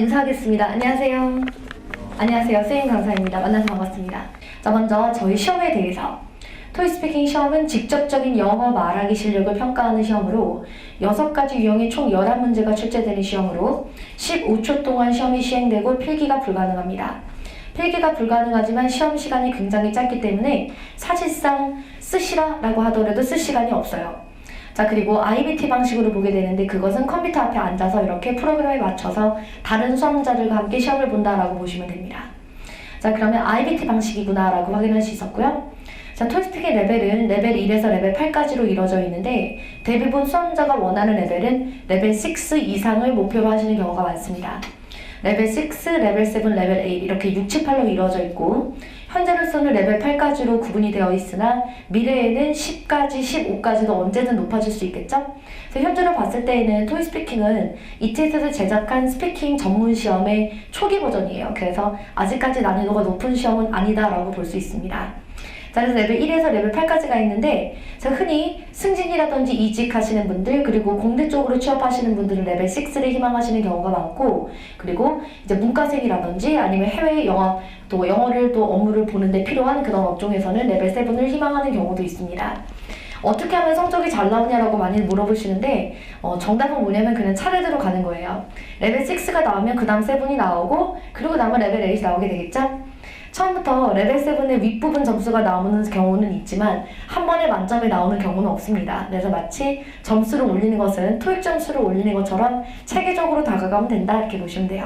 인사하겠습니다. 안녕하세요. 안녕하세요. 수인 강사입니다. 만나서 반갑습니다. 자, 먼저 저희 시험에 대해서 토익스피킹 시험은 직접적인 영어 말하기 실력을 평가하는 시험으로 6가지 유형의 총 11문제가 출제되는 시험으로 15초 동안 시험이 시행되고 필기가 불가능합니다. 필기가 불가능하지만 시험 시간이 굉장히 짧기 때문에 사실상 쓰시라라고 하더라도 쓸 시간이 없어요. 자, 그리고 IBT 방식으로 보게 되는데 그것은 컴퓨터 앞에 앉아서 이렇게 프로그램에 맞춰서 다른 수험자들과 함께 시험을 본다라고 보시면 됩니다. 자, 그러면 IBT 방식이구나 라고 확인할 수 있었고요. 자, 토익스피킹 레벨은 레벨 1에서 레벨 8까지로 이루어져 있는데 대부분 수험자가 원하는 레벨은 레벨 6 이상을 목표로 하시는 경우가 많습니다. 레벨 6, 레벨 7, 레벨 8 이렇게 6, 7, 8로 이루어져 있고 현재로서는 레벨 8까지로 구분이 되어 있으나 미래에는 10까지, 15까지도 언제든 높아질 수 있겠죠? 그래서 현재로 봤을 때에는 토익스피킹은 ETS에서 제작한 스피킹 전문 시험의 초기 버전이에요. 그래서 아직까지 난이도가 높은 시험은 아니다라고 볼 수 있습니다. 자, 그래서 레벨 1에서 레벨 8까지가 있는데 흔히 승진이라든지 이직하시는 분들 그리고 공대 쪽으로 취업하시는 분들은 레벨 6를 희망하시는 경우가 많고 그리고 이제 문과생이라든지 아니면 해외 영어 또 영어를 또 업무를 보는데 필요한 그런 업종에서는 레벨 7을 희망하는 경우도 있습니다. 어떻게 하면 성적이 잘 나오냐라고 많이 물어보시는데 정답은 뭐냐면 그냥 차례대로 가는 거예요. 레벨 6가 나오면 그 다음 7이 나오고 그리고 그 다음은 레벨 8이 나오게 되겠죠? 처음부터 레벨 7의 윗부분 점수가 나오는 경우는 있지만 한 번에 만점에 나오는 경우는 없습니다. 그래서 마치 점수를 올리는 것은 토익 점수를 올리는 것처럼 체계적으로 다가가면 된다 이렇게 보시면 돼요.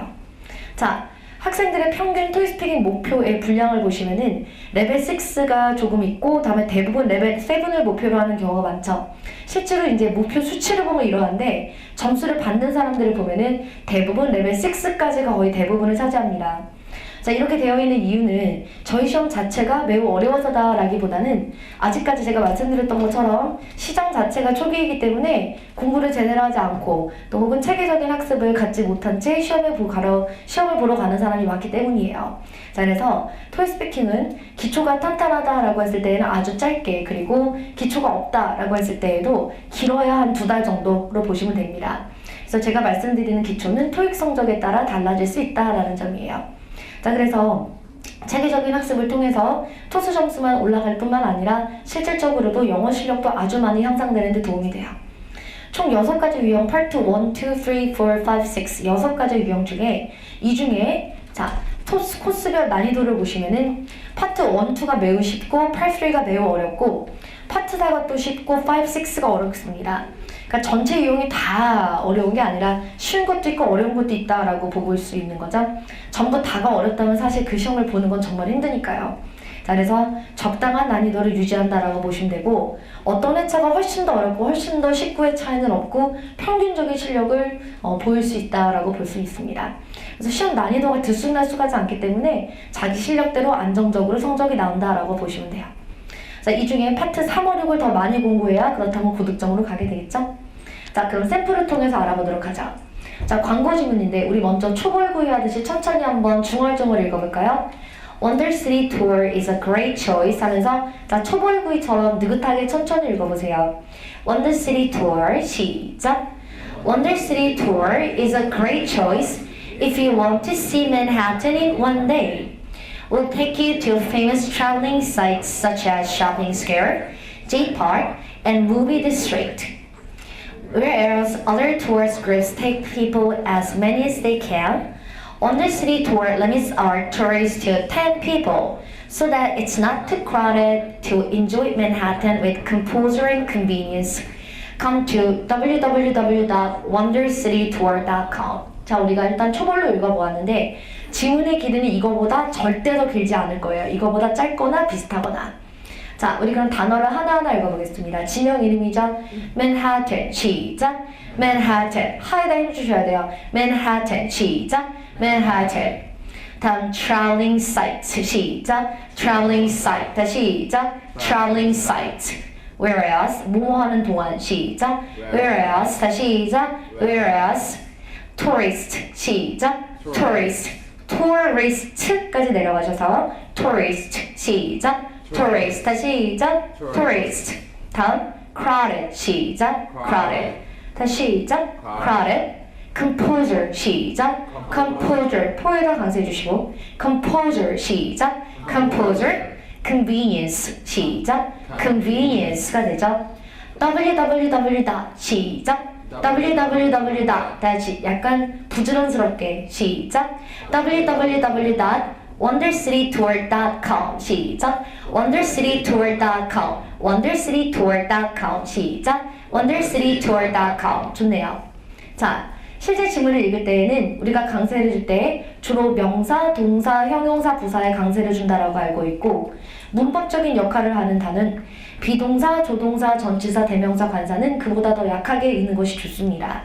자, 학생들의 평균 토익스피킹 목표의 분량을 보시면은 레벨 6가 조금 있고 다음에 대부분 레벨 7을 목표로 하는 경우가 많죠. 실제로 이제 목표 수치를 보면 이러한데 점수를 받는 사람들을 보면은 대부분 레벨 6까지가 거의 대부분을 차지합니다. 자, 이렇게 되어 있는 이유는 저희 시험 자체가 매우 어려워서다라기보다는 아직까지 제가 말씀드렸던 것처럼 시장 자체가 초기이기 때문에 공부를 제대로 하지 않고 또 혹은 체계적인 학습을 갖지 못한 채 시험을 보러 가는 사람이 많기 때문이에요. 자, 그래서 토익스피킹은 기초가 탄탄하다라고 했을 때에는 아주 짧게 그리고 기초가 없다라고 했을 때에도 길어야 한 2달 정도로 보시면 됩니다. 그래서 제가 말씀드리는 기초는 토익 성적에 따라 달라질 수 있다라는 점이에요. 자, 그래서 체계적인 학습을 통해서 토스 점수만 올라갈 뿐만 아니라 실질적으로도 영어 실력도 아주 많이 향상되는 데 도움이 돼요. 총 6가지 유형 파트 1, 2, 3, 4, 5, 6 6가지 유형 중에 이 중에 자, 토스 코스별 난이도를 보시면은 파트 1, 2가 매우 쉽고 파트 3가 매우 어렵고 파트 4가 또 쉽고 5, 6가 어렵습니다. 그러니까 전체 유형이 다 어려운 게 아니라 쉬운 것도 있고 어려운 것도 있다라고 보고 수 있는 거죠. 전부 다가 어렵다면 사실 그 시험을 보는 건 정말 힘드니까요. 자, 그래서 적당한 난이도를 유지한다라고 보시면 되고 어떤 회차가 훨씬 더 어렵고 훨씬 더 쉽고의 차이는 없고 평균적인 실력을 보일 수 있다라고 볼 수 있습니다. 그래서 시험 난이도가 들쑥날쑥하지 않기 때문에 자기 실력대로 안정적으로 성적이 나온다라고 보시면 돼요. 자, 이 중에 파트 3, 5, 6을 더 많이 공부해야 그렇다면 고득점으로 가게 되겠죠? 자, 그럼 샘플을 통해서 알아보도록 하죠. 자, 광고 지문인데 우리 먼저 초벌구이 하듯이 천천히 한번 중얼중얼 읽어볼까요? Wonder City Tour is a great choice 하면서 자, 초벌구이처럼 느긋하게 천천히 읽어보세요. Wonder City Tour 시작! Wonder City Tour is a great choice if you want to see Manhattan in one day. We'll take you to famous traveling sites such as Shopping Square, Jade Park, and Movie District. Whereas other tourist groups take people as many as they can, Wonder City Tour limits our tourists to 10 people so that it's not too crowded to enjoy Manhattan with composure and convenience. Come to www.wondercitytour.com. 자, 우리가 일단 초벌로 읽어보았는데 지문의 길이는 이거보다 절대 더 길지 않을 거예요. 이거보다 짧거나 비슷하거나. 자, 우리 그럼 단어를 하나하나 읽어보겠습니다. 지명 이름이죠. 맨하튼 시작. 맨하튼 하에다 힘주셔야 돼요. 맨하튼 시작. 맨하튼. 다음 traveling sites 시작. traveling site 다시 시작. traveling site. whereas 뭐뭐 하는 동안 시작. whereas 다시 시작. whereas tourist 시작. tourist. tourist까지 내려가셔서 tourist 시작. tourist 다시 시작. tourist. 다음 crowded 시작. crowded 다시 시작. crowded. composer 시작. composer 포에다 강조해 주시고 composer 시작. composer convenience 시작. convenience가 되죠. www. 시작. www. 다시 약간 부지런스럽게 시작. www.wondercitytour.com 시작. wondercitytour.com wondercitytour.com 시작. wondercitytour.com 좋네요. 자, 실제 지문을 읽을 때에는 우리가 강세를 줄 때 주로 명사, 동사, 형용사, 부사에 강세를 준다라고 알고 있고 문법적인 역할을 하는 단은 비동사, 조동사, 전치사, 대명사, 관사는 그보다 더 약하게 읽는 것이 좋습니다.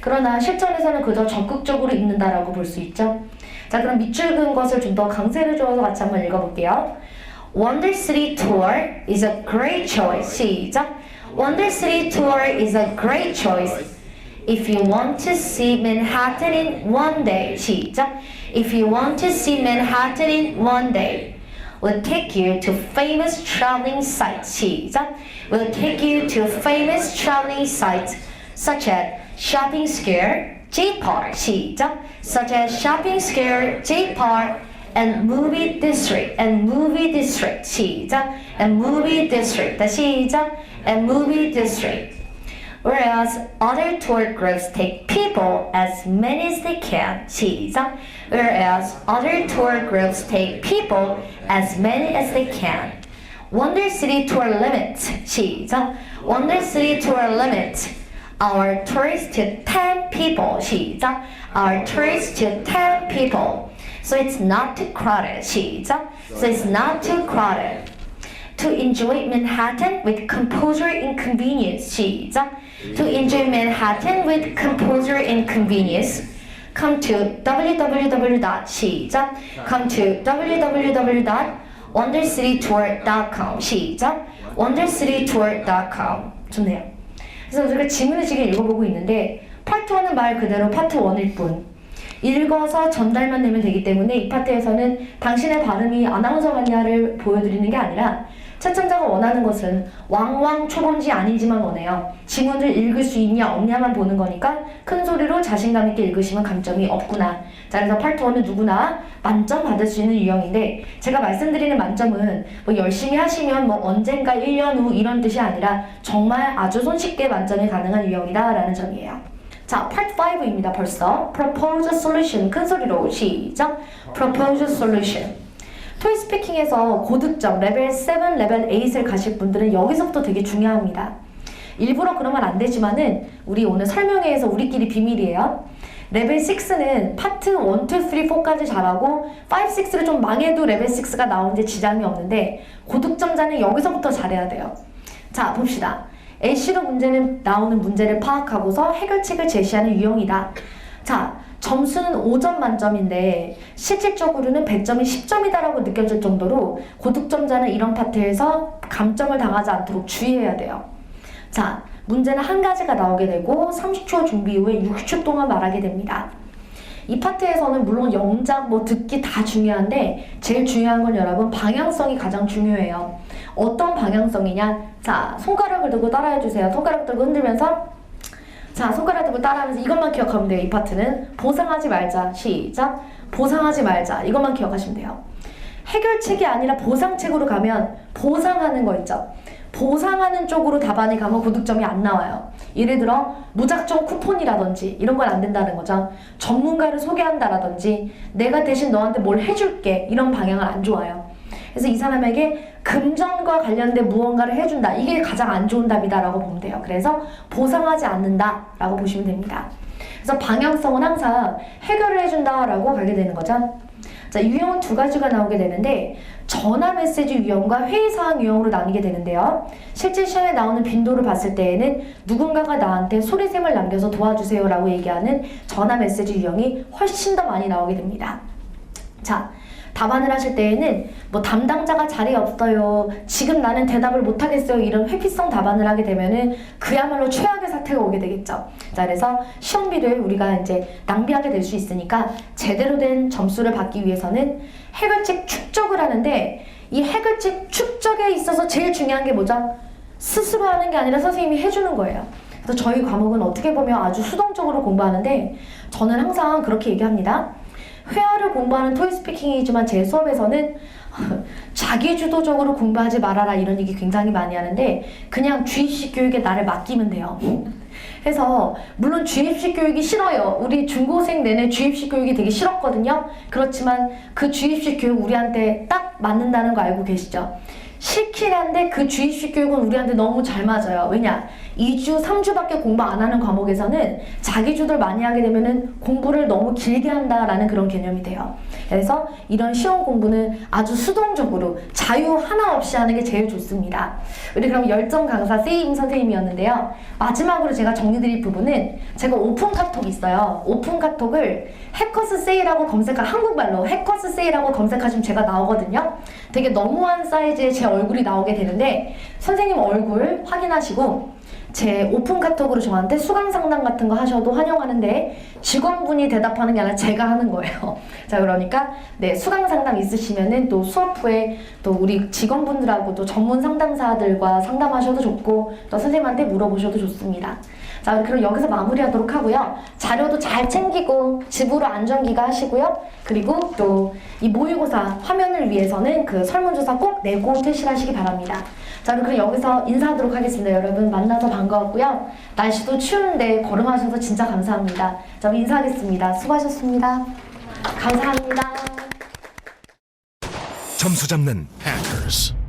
그러나 실전에서는 그저 적극적으로 읽는다라고 볼 수 있죠. 자, 그럼 밑줄 그은 것을 좀 더 강세를 주어서 같이 한번 읽어볼게요. Wonder City Tour is a great choice. 시작. Wonder City Tour is a great choice. If you want to see Manhattan in one day. 시작. If you want to see Manhattan in one day. We'll take you to famous traveling sites. 시작. We'll take you to famous traveling sites such as Shopping Square, J-Park. 시작. Such as Shopping Square, J-Park, and Movie District. And Movie District. 시작. And Movie District. 다시 시작. And Movie District. Whereas other tour groups take people as many as they can. 시작. Whereas other tour groups take people as many as they can. Wonder City Tour limits. 시작. Wonder City Tour limits our tourists to 10 people. 시작. Our tourists to 10 people. So it's not too crowded. 시작. So it's not too crowded. To enjoy Manhattan with composure and convenience. 시작. To enjoy Manhattan with composure and convenience. Come to www. 시작. Come to www.wondercitytour.com. 시작. wondercitytour.com. 좋네요. 그래서 우리가 지문을 지금 읽어보고 있는데 파트 1은 말 그대로 파트 1일 뿐. 읽어서 전달만 되면 되기 때문에 이 파트에서는 당신의 발음이 아나운서 같냐를 보여드리는 게 아니라 채점자가 원하는 것은 왕왕 초본지 아니지만 원해요. 지문을 읽을 수 있냐 없냐만 보는 거니까 큰 소리로 자신감 있게 읽으시면 감점이 없구나. 자, 그래서 파트 1은 누구나 만점 받을 수 있는 유형인데 제가 말씀드리는 만점은 뭐 열심히 하시면 뭐 언젠가 1년 후 이런 뜻이 아니라 정말 아주 손쉽게 만점이 가능한 유형이다 라는 점이에요. 자, 파트 5입니다. 벌써 propose a solution. 큰 소리로 시작. propose a solution. 토익 스피킹에서 고득점 레벨 7, 레벨 8을 가실 분들은 여기서부터 되게 중요합니다. 일부러 그러면 안 되지만은 우리 오늘 설명회에서 우리끼리 비밀이에요. 레벨 6는 파트 1, 2, 3, 4까지 잘하고 5, 6를 좀 망해도 레벨 6가 나오는데 지장이 없는데 고득점자는 여기서부터 잘해야 돼요. 자, 봅시다. LC로 나오는 문제를 파악하고서 해결책을 제시하는 유형이다. 자, 점수는 5점 만점인데 실질적으로는 100점이 10점이다라고 느껴질 정도로 고득점자는 이런 파트에서 감점을 당하지 않도록 주의해야 돼요. 자, 문제는 한 가지가 나오게 되고 30초 준비 후에 60초 동안 말하게 됩니다. 이 파트에서는 물론 영작, 듣기 다 중요한데 제일 중요한 건 여러분 방향성이 가장 중요해요. 어떤 방향성이냐? 자, 손가락을 들고 따라해주세요. 손가락 들고 흔들면서 자, 손가락 들고 따라하면서 이것만 기억하면 돼요. 이 파트는 보상하지 말자. 시작. 보상하지 말자. 이것만 기억하시면 돼요. 해결책이 아니라 보상책으로 가면 보상하는 거 있죠. 보상하는 쪽으로 답안이 가면 고득점이 안 나와요. 예를 들어 무작정 쿠폰이라든지 이런 건 안 된다는 거죠. 전문가를 소개한다라든지 내가 대신 너한테 뭘 해줄게 이런 방향은 안 좋아요. 그래서 이 사람에게 금전과 관련된 무언가를 해준다. 이게 가장 안 좋은 답이다라고 보면 돼요. 그래서 보상하지 않는다라고 보시면 됩니다. 그래서 방향성은 항상 해결을 해준다라고 가게 되는 거죠. 자, 유형은 두 가지가 나오게 되는데 전화 메시지 유형과 회의사항 유형으로 나뉘게 되는데요. 실제 시험에 나오는 빈도를 봤을 때에는 누군가가 나한테 소리샘을 남겨서 도와주세요 라고 얘기하는 전화 메시지 유형이 훨씬 더 많이 나오게 됩니다. 자, 답안을 하실 때에는 담당자가 자리에 없어요. 지금 나는 대답을 못하겠어요. 이런 회피성 답안을 하게 되면은 그야말로 최악의 사태가 오게 되겠죠. 자, 그래서 시험비를 우리가 이제 낭비하게 될 수 있으니까 제대로 된 점수를 받기 위해서는 해결책 축적을 하는데 이 해결책 축적에 있어서 제일 중요한 게 뭐죠? 스스로 하는 게 아니라 선생님이 해주는 거예요. 그래서 저희 과목은 어떻게 보면 아주 수동적으로 공부하는데 저는 항상 그렇게 얘기합니다. 회화를 공부하는 토익스피킹이지만 제 수업에서는 자기주도적으로 공부하지 말아라 이런 얘기 굉장히 많이 하는데 그냥 주입식 교육에 나를 맡기면 돼요. 그래서 물론 주입식 교육이 싫어요. 우리 중고생 내내 주입식 교육이 되게 싫었거든요. 그렇지만 그 주입식 교육 우리한테 딱 맞는다는 거 알고 계시죠? 싫긴 한데 그 주입식 교육은 우리한테 너무 잘 맞아요. 왜냐? 2주, 3주밖에 공부 안 하는 과목에서는 자기주도를 많이 하게 되면은 공부를 너무 길게 한다라는 그런 개념이 돼요. 그래서 이런 시험 공부는 아주 수동적으로 자유 하나 없이 하는 게 제일 좋습니다. 우리 그럼 열정 강사 세임 선생님이었는데요. 마지막으로 제가 정리드릴 부분은 제가 오픈 카톡이 있어요. 오픈 카톡을 해커스 세일하고 한국말로 해커스 세일하고 검색하시면 제가 나오거든요. 되게 너무한 사이즈의 제 얼굴이 나오게 되는데 선생님 얼굴 확인하시고 제 오픈 카톡으로 저한테 수강 상담 같은 거 하셔도 환영하는데 직원분이 대답하는 게 아니라 제가 하는 거예요. 자, 그러니까 네, 수강 상담 있으시면은 또 수업 후에 또 우리 직원분들하고 또 전문 상담사들과 상담하셔도 좋고 또 선생님한테 물어보셔도 좋습니다. 자, 그럼 여기서 마무리하도록 하고요. 자료도 잘 챙기고 집으로 안전 귀가하시고요. 그리고 또 이 모의고사 화면을 위해서는 그 설문조사 꼭 내고 퇴실하시기 바랍니다. 자, 그럼 여기서 인사하도록 하겠습니다. 여러분 만나서 반가웠고요. 날씨도 추운데 걸음하셔서 진짜 감사합니다. 자, 그럼 인사하겠습니다. 수고하셨습니다. 감사합니다. 점수 잡는 Hackers.